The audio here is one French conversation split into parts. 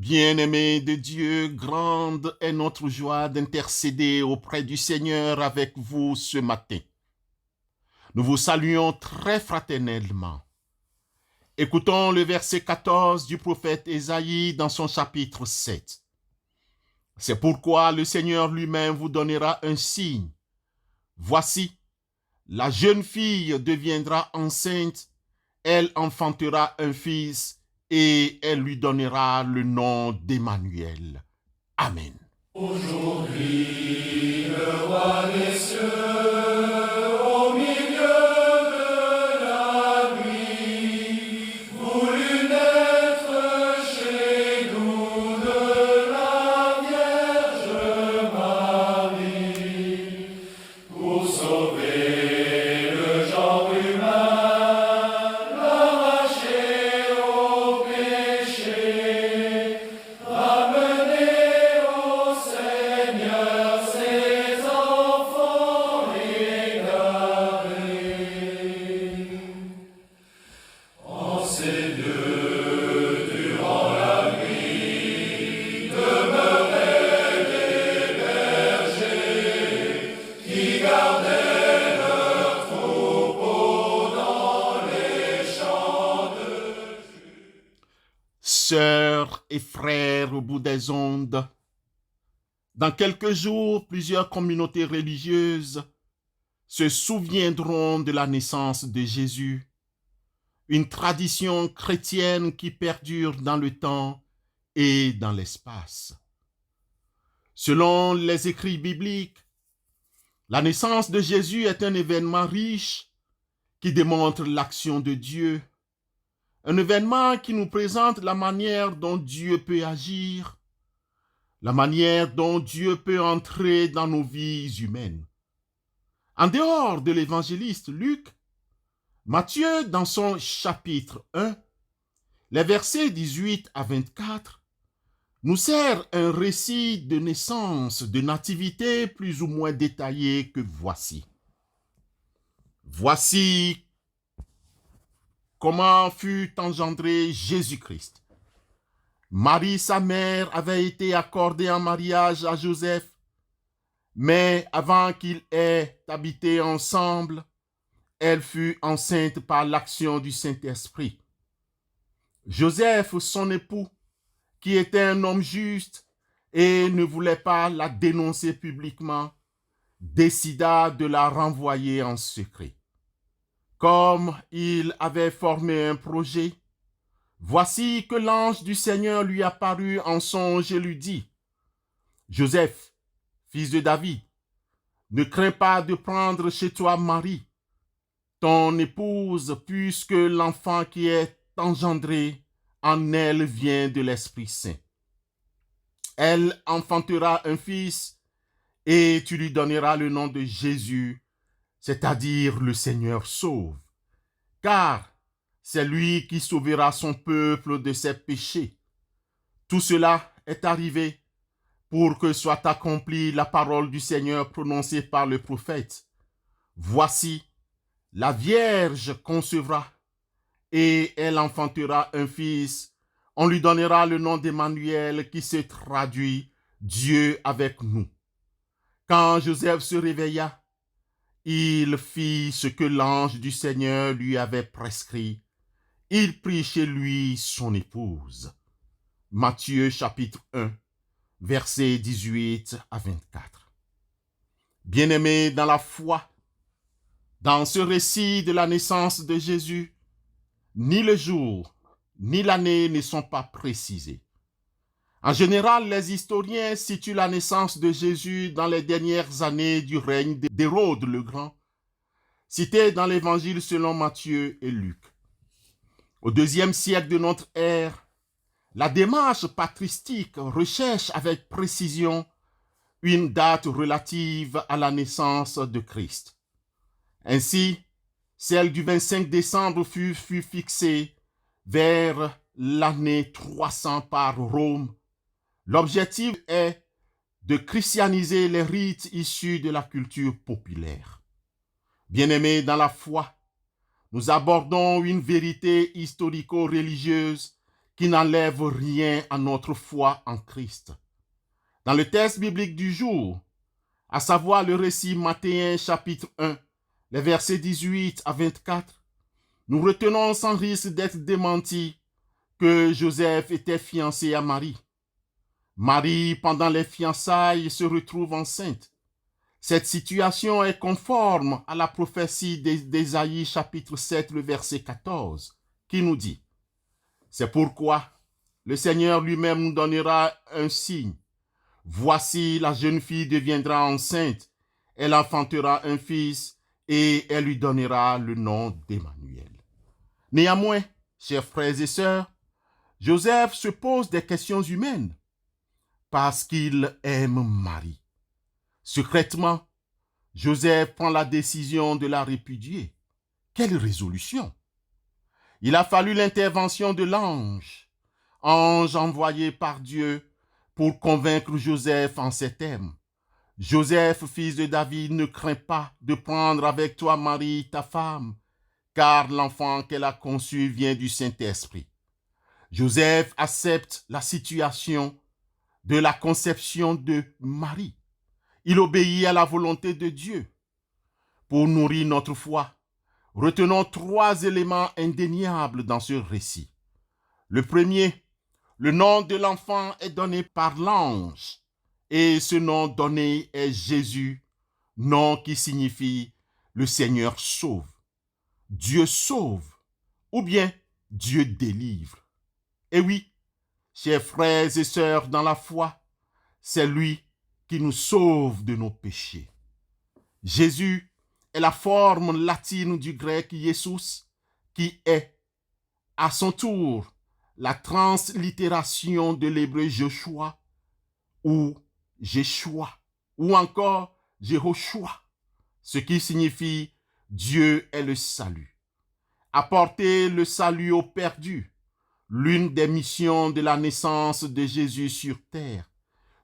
Bien-aimés de Dieu, grande est notre joie d'intercéder auprès du Seigneur avec vous ce matin. Nous vous saluons très fraternellement. Écoutons le verset 14 du prophète Ésaïe dans son chapitre 7. C'est pourquoi le Seigneur lui-même vous donnera un signe. Voici, la jeune fille deviendra enceinte, elle enfantera un fils et elle lui donnera le nom d'Emmanuel. Amen. Aujourd'hui, le roi des cieux, au milieu de la nuit, voulut naître chez nous de la Vierge Marie, pour sauver le genre humain, l'arracher au péché, ramener au Seigneur ses enfants égarés. En ces lieux, durant la nuit, demeuraient des bergers qui gardaient leurs troupeaux dans les champs de Sœurs et frères au bout des ondes, dans quelques jours, plusieurs communautés religieuses se souviendront de la naissance de Jésus, une tradition chrétienne qui perdure dans le temps et dans l'espace. Selon les écrits bibliques, la naissance de Jésus est un événement riche qui démontre l'action de Dieu, un événement qui nous présente la manière dont Dieu peut agir, la manière dont Dieu peut entrer dans nos vies humaines. En dehors de l'évangéliste Luc, Matthieu, dans son chapitre 1, les versets 18 à 24, nous sert un récit de naissance, de nativité plus ou moins détaillé que voici. Voici comment fut engendré Jésus-Christ. Marie, sa mère, avait été accordée en mariage à Joseph, mais avant qu'ils aient habité ensemble, elle fut enceinte par l'action du Saint-Esprit. Joseph, son époux, qui était un homme juste et ne voulait pas la dénoncer publiquement, décida de la renvoyer en secret. Comme il avait formé un projet, voici que l'ange du Seigneur lui apparut en songe et lui dit : « Joseph, fils de David, ne crains pas de prendre chez toi Marie, ton épouse, puisque l'enfant qui est engendré en elle vient de l'Esprit Saint. Elle enfantera un fils et tu lui donneras le nom de Jésus, c'est-à-dire le Seigneur sauve, car c'est lui qui sauvera son peuple de ses péchés. Tout cela est arrivé pour que soit accomplie la parole du Seigneur prononcée par le prophète. Voici, la Vierge concevra et elle enfantera un fils. On lui donnera le nom d'Emmanuel qui se traduit Dieu avec nous. Quand Joseph se réveilla, il fit ce que l'ange du Seigneur lui avait prescrit. Il prit chez lui son épouse. Matthieu chapitre 1, versets 18 à 24. Bien-aimés dans la foi, dans ce récit de la naissance de Jésus, ni le jour, ni l'année ne sont pas précisés. En général, les historiens situent la naissance de Jésus dans les dernières années du règne d'Hérode le Grand, cité dans l'Évangile selon Matthieu et Luc. Au IIe siècle de notre ère, la démarche patristique recherche avec précision une date relative à la naissance de Christ. Ainsi, celle du 25 décembre fut fixée vers l'année 300 par Rome. L'objectif est de christianiser les rites issus de la culture populaire. Bien-aimés dans la foi, nous abordons une vérité historico-religieuse qui n'enlève rien à notre foi en Christ. Dans le texte biblique du jour, à savoir le récit Matthéen chapitre 1, les versets 18 à 24, nous retenons sans risque d'être démentis que Joseph était fiancé à Marie. Marie, pendant les fiançailles, se retrouve enceinte. Cette situation est conforme à la prophétie d'Ésaïe chapitre 7, le verset 14, qui nous dit « C'est pourquoi le Seigneur lui-même nous donnera un signe. Voici, la jeune fille deviendra enceinte, elle enfantera un fils et elle lui donnera le nom d'Emmanuel. » Néanmoins, chers frères et sœurs, Joseph se pose des questions humaines parce qu'il aime Marie. Secrètement, Joseph prend la décision de la répudier. Quelle résolution! Il a fallu l'intervention de l'ange, ange envoyé par Dieu pour convaincre Joseph en ces termes. « Joseph, fils de David, ne crains pas de prendre avec toi Marie, ta femme, car l'enfant qu'elle a conçu vient du Saint-Esprit. » Joseph accepte la situation de la conception de Marie. Il obéit à la volonté de Dieu. Pour nourrir notre foi, retenons 3 éléments indéniables dans ce récit. Le premier, le nom de l'enfant est donné par l'ange, et ce nom donné est Jésus, nom qui signifie « le Seigneur sauve ». Dieu sauve, ou bien Dieu délivre. Et oui, chers frères et sœurs dans la foi, c'est lui qui nous sauve de nos péchés. Jésus est la forme latine du grec Jesus, qui est, à son tour, la translittération de l'hébreu Joshua, ou Jéchoua, ou encore Jéhoshua, ce qui signifie « Dieu est le salut ». Apporter le salut aux perdus, l'une des missions de la naissance de Jésus sur terre.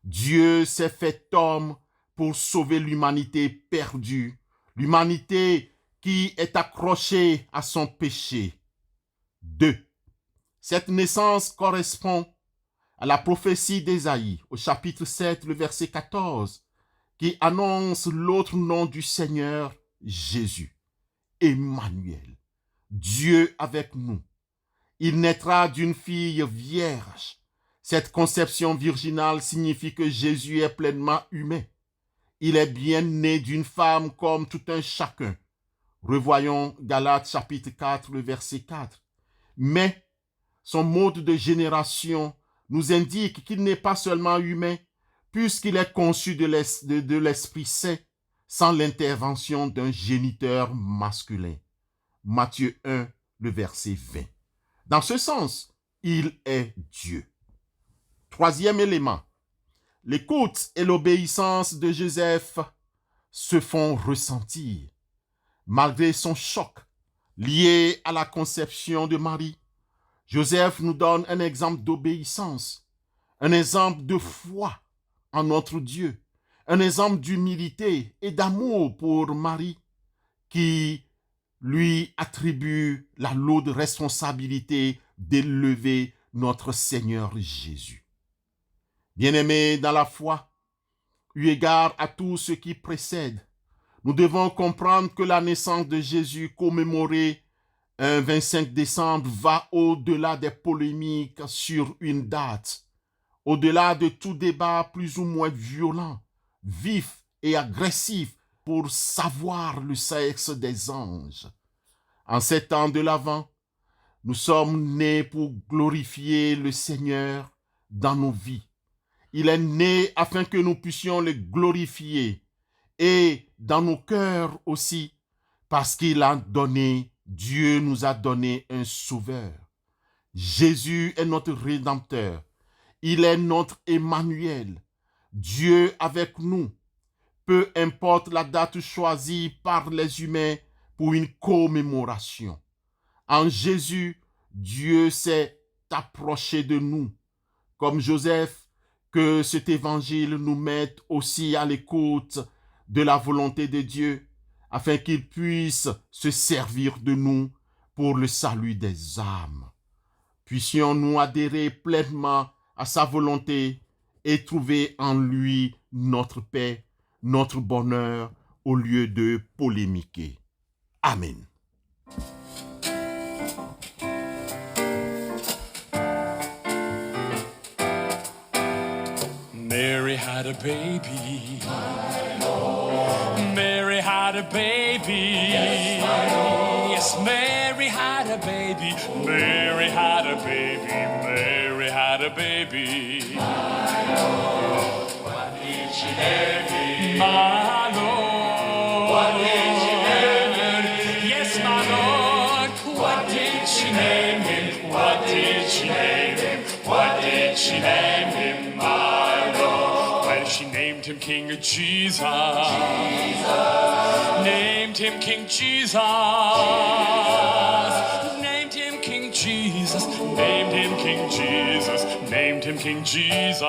Dieu s'est fait homme pour sauver l'humanité perdue, l'humanité qui est accrochée à son péché. 2. Cette naissance correspond à la prophétie d'Ésaïe, au chapitre 7, le verset 14, qui annonce l'autre nom du Seigneur, Jésus, Emmanuel, Dieu avec nous. Il naîtra d'une fille vierge. Cette conception virginale signifie que Jésus est pleinement humain. Il est bien né d'une femme comme tout un chacun. Revoyons Galates chapitre 4, le verset 4. Mais son mode de génération nous indique qu'il n'est pas seulement humain, puisqu'il est conçu de l'Esprit Saint sans l'intervention d'un géniteur masculin. Matthieu 1, le verset 20. Dans ce sens, il est Dieu. 3e élément, l'écoute et l'obéissance de Joseph se font ressentir. Malgré son choc lié à la conception de Marie, Joseph nous donne un exemple d'obéissance, un exemple de foi en notre Dieu, un exemple d'humilité et d'amour pour Marie, qui lui attribue la lourde responsabilité d'élever notre Seigneur Jésus. Bien-aimés dans la foi, eu égard à tout ce qui précède, nous devons comprendre que la naissance de Jésus commémorée un 25 décembre va au-delà des polémiques sur une date, au-delà de tout débat plus ou moins violent, vif et agressif pour savoir le sexe des anges. En ces temps de l'Avent, nous sommes nés pour glorifier le Seigneur dans nos vies. Il est né afin que nous puissions le glorifier et dans nos cœurs aussi, parce qu'il a donné, Dieu nous a donné un sauveur. Jésus est notre Rédempteur. Il est notre Emmanuel. Dieu avec nous. Peu importe la date choisie par les humains pour une commémoration. En Jésus, Dieu s'est approché de nous. Comme Joseph, que cet évangile nous mette aussi à l'écoute de la volonté de Dieu, afin qu'il puisse se servir de nous pour le salut des âmes. puissions-nous adhérer pleinement à sa volonté et trouver en lui notre paix, notre bonheur, au lieu de polémiquer. Amen. Mary had a baby. Mary had a baby. Yes, Mary had a baby. Mary had a baby. Mary had a baby. What did she name him? My Lord. What did she name him? Yes, my Lord. What did she name him? What did she name him? What did she name him? My Lord. Well, she named him King Jesus. Named him King Jesus. Named him King Jesus. Named him King Jesus. Named him King Jesus.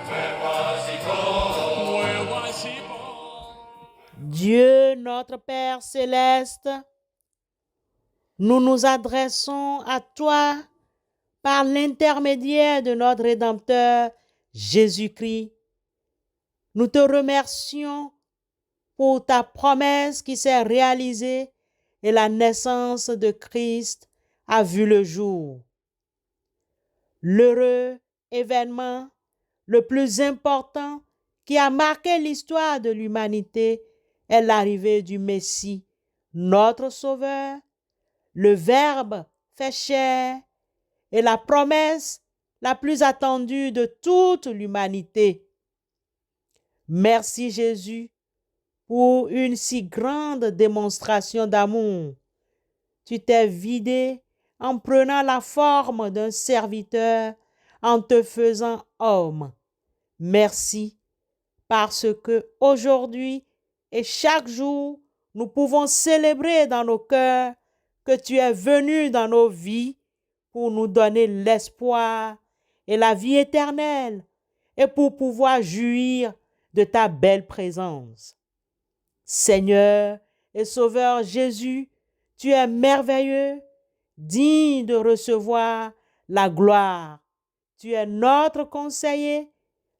Where was he born? Where was he born? Dieu notre Père céleste, nous nous adressons à toi par l'intermédiaire de notre Rédempteur Jésus-Christ. Nous te remercions pour ta promesse qui s'est réalisée et la naissance de Christ a vu le jour. L'heureux événement le plus important qui a marqué l'histoire de l'humanité est l'arrivée du Messie, notre Sauveur, le Verbe fait chair et la promesse la plus attendue de toute l'humanité. Merci Jésus pour une si grande démonstration d'amour. Tu t'es vidé en prenant la forme d'un serviteur, en te faisant homme. Merci parce que aujourd'hui et chaque jour, nous pouvons célébrer dans nos cœurs que tu es venu dans nos vies pour nous donner l'espoir et la vie éternelle et pour pouvoir jouir de ta belle présence. Seigneur et Sauveur Jésus, tu es merveilleux, digne de recevoir la gloire. Tu es notre conseiller,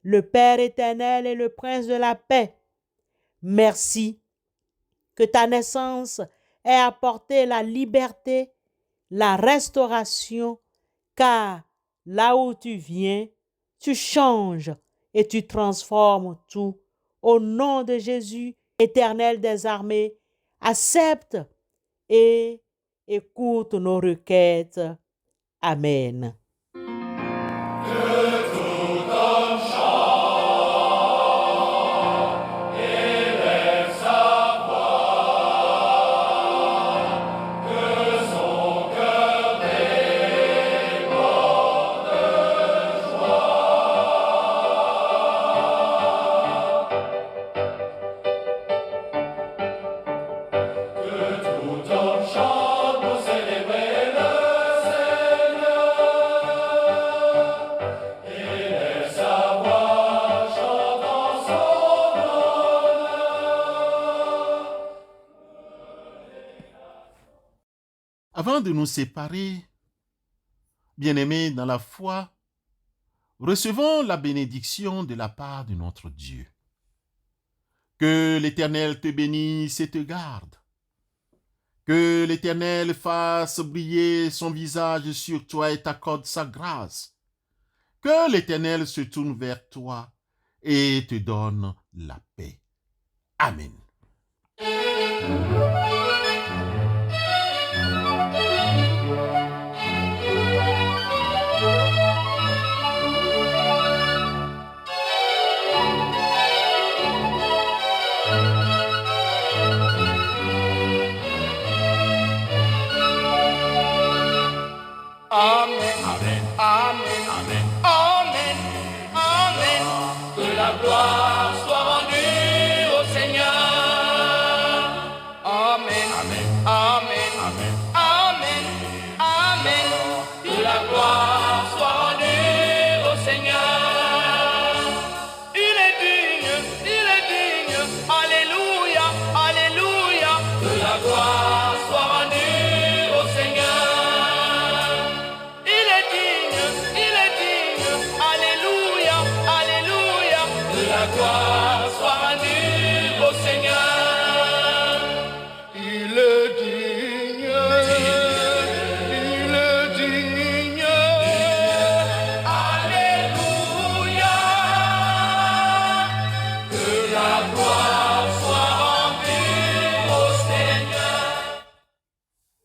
le Père éternel et le Prince de la paix. Merci que ta naissance ait apporté la liberté, la restauration, car là où tu viens, tu changes et tu transformes tout. Au nom de Jésus, Éternel des armées, accepte et écoute nos requêtes. Amen. Avant de nous séparer, bien-aimés dans la foi, recevons la bénédiction de la part de notre Dieu. Que l'Éternel te bénisse et te garde. Que l'Éternel fasse briller son visage sur toi et t'accorde sa grâce. Que l'Éternel se tourne vers toi et te donne la paix. Amen.